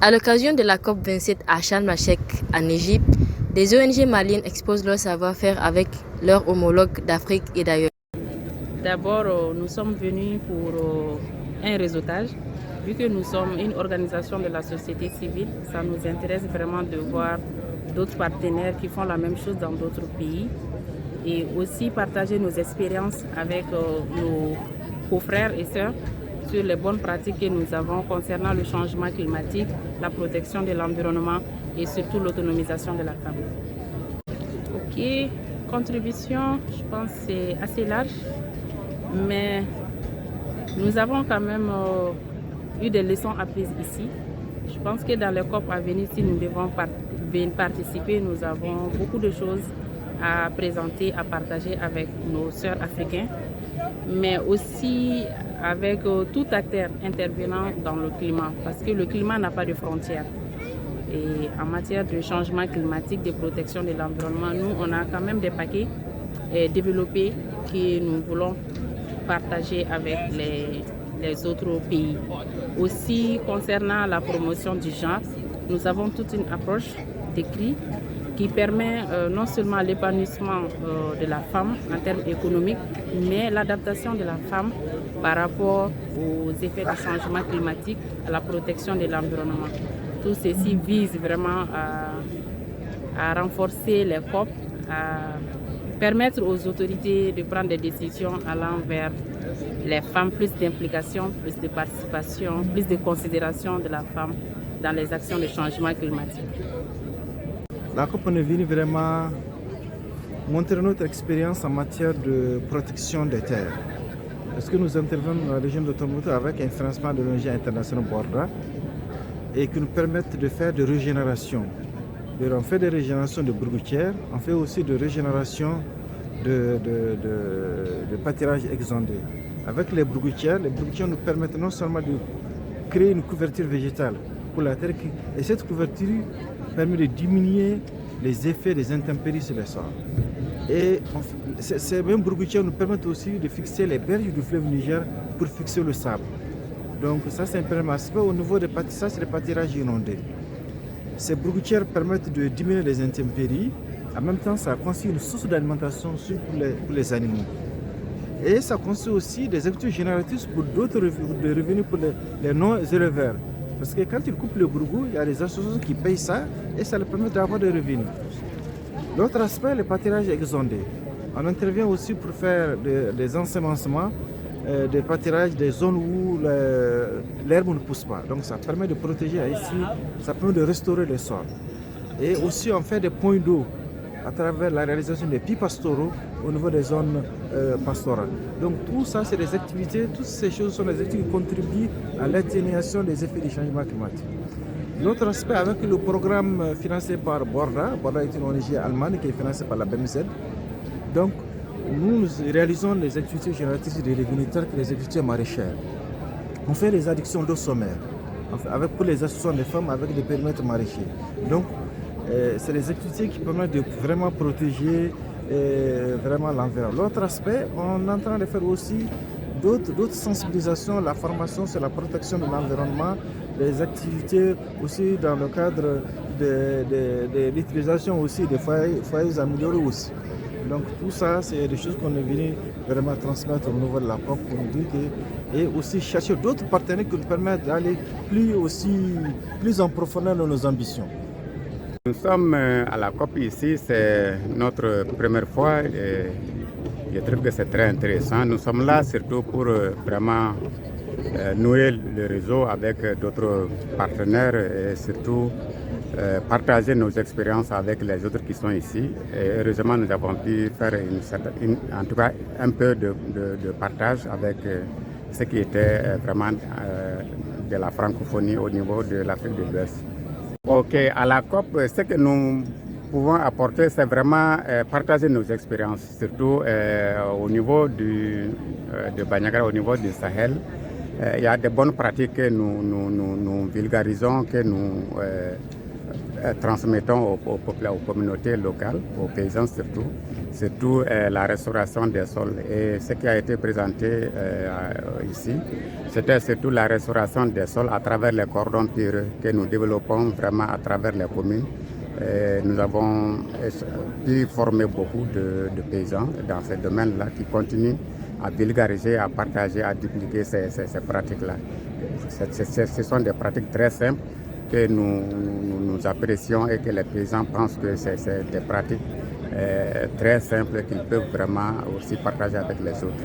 À l'occasion de la COP27 à Sharm el-Sheikh en Égypte, des ONG maliennes exposent leur savoir-faire avec leurs homologues d'Afrique et d'ailleurs. D'abord, nous sommes venus pour un réseautage. Vu que nous sommes une organisation de la société civile, ça nous intéresse vraiment de voir d'autres partenaires qui font la même chose dans d'autres pays et aussi partager nos expériences avec nos confrères et sœurs sur les bonnes pratiques que nous avons concernant le changement climatique, la protection de l'environnement et surtout l'autonomisation de la femme. Ok, contribution, je pense que c'est assez large, mais nous avons quand même eu des leçons apprises ici. Je pense que dans les COP à venir, si nous devons participer, nous avons beaucoup de choses à présenter, à partager avec nos sœurs africains, mais aussi avec tout acteur intervenant dans le climat, parce que le climat n'a pas de frontières. Et en matière de changement climatique, de protection de l'environnement, nous, on a quand même des paquets développés que nous voulons partager avec les autres pays. Aussi, concernant la promotion du genre, nous avons toute une approche décrite qui permet non seulement l'épanouissement de la femme en termes économiques, mais l'adaptation de la femme par rapport aux effets du changement climatique, à la protection de l'environnement. Tout ceci vise vraiment à renforcer les COP, à permettre aux autorités de prendre des décisions allant vers les femmes, plus d'implication, plus de participation, plus de considération de la femme dans les actions de changement climatique. La COP est venue vraiment montrer notre expérience en matière de protection des terres. Parce que nous intervenons dans la région de Tombouctou avec un financement de l'ONG internationale Borda et qui nous permettent de faire de régénération. On fait des régénérations de broutières, on fait aussi de régénération de pâturage exondé. Avec les broutières nous permettent non seulement de créer une couverture végétale pour la terre, et cette couverture permet de diminuer les effets des intempéries sur les sols. Et ces mêmes broutières nous permettent aussi de fixer les berges du fleuve Niger pour fixer le sable. Donc ça c'est un premier aspect. Au niveau des pâtissages, c'est le pâturage inondé. Ces broutières permettent de diminuer les intempéries. En même temps, ça constitue une source d'alimentation pour les animaux. Et ça constitue aussi des activités génératrices pour d'autres revenus pour les non-éleveurs. Parce que quand ils coupent le bourgou, il y a des associations qui payent ça et ça leur permet d'avoir des revenus. L'autre aspect, le pâturage exondé. On intervient aussi pour faire des ensemencements, des pâturages, des zones où l'herbe ne pousse pas. Donc ça permet de protéger ici, ça permet de restaurer les sols. Et aussi on fait des points d'eau à travers la réalisation des puits pastoraux au niveau des zones pastorales. Donc tout ça, c'est des activités, toutes ces choses sont des activités qui contribuent à l'atténuation des effets du changement climatique. L'autre aspect, avec le programme financé par Borda est une ONG allemande qui est financée par la BMZ. Donc nous réalisons les activités génératrices de revenus telles que les activités maraîchères. On fait des addictions d'eau sommaire, pour les associations des femmes avec des périmètres maraîchers. Donc c'est des activités qui permettent de vraiment protéger vraiment l'environnement. L'autre aspect, on est en train de faire aussi d'autres sensibilisations, la formation sur la protection de l'environnement, des activités aussi dans le cadre de l'utilisation aussi des foyers améliorés aussi. Donc tout ça, c'est des choses qu'on est venu vraiment transmettre au niveau de la COP pour nous dire et aussi chercher d'autres partenaires qui nous permettent d'aller plus en profondeur dans nos ambitions. Nous sommes à la COP ici, c'est notre première fois et je trouve que c'est très intéressant. Nous sommes là surtout pour vraiment nouer le réseau avec d'autres partenaires et surtout partager nos expériences avec les autres qui sont ici. Et heureusement, nous avons pu faire en tout cas un peu de partage avec ce qui était vraiment de la francophonie au niveau de l'Afrique de l'Ouest. Ok, à la COP, ce que nous pouvons apporter, c'est vraiment partager nos expériences, surtout au niveau de Bandiagara, au niveau du Sahel. Il y a de bonnes pratiques que nous vulgarisons, que nous transmettons aux communautés locales, aux paysans surtout la restauration des sols. Et ce qui a été présenté ici, c'était surtout la restauration des sols à travers les cordons pierreux que nous développons vraiment à travers les communes. Et nous avons pu former beaucoup de paysans dans ce domaine-là qui continuent à vulgariser, à partager, à dupliquer ces pratiques-là. Ce sont des pratiques très simples que nous apprécions et que les paysans pensent que c'est des pratiques très simples qu'ils peuvent vraiment aussi partager avec les autres.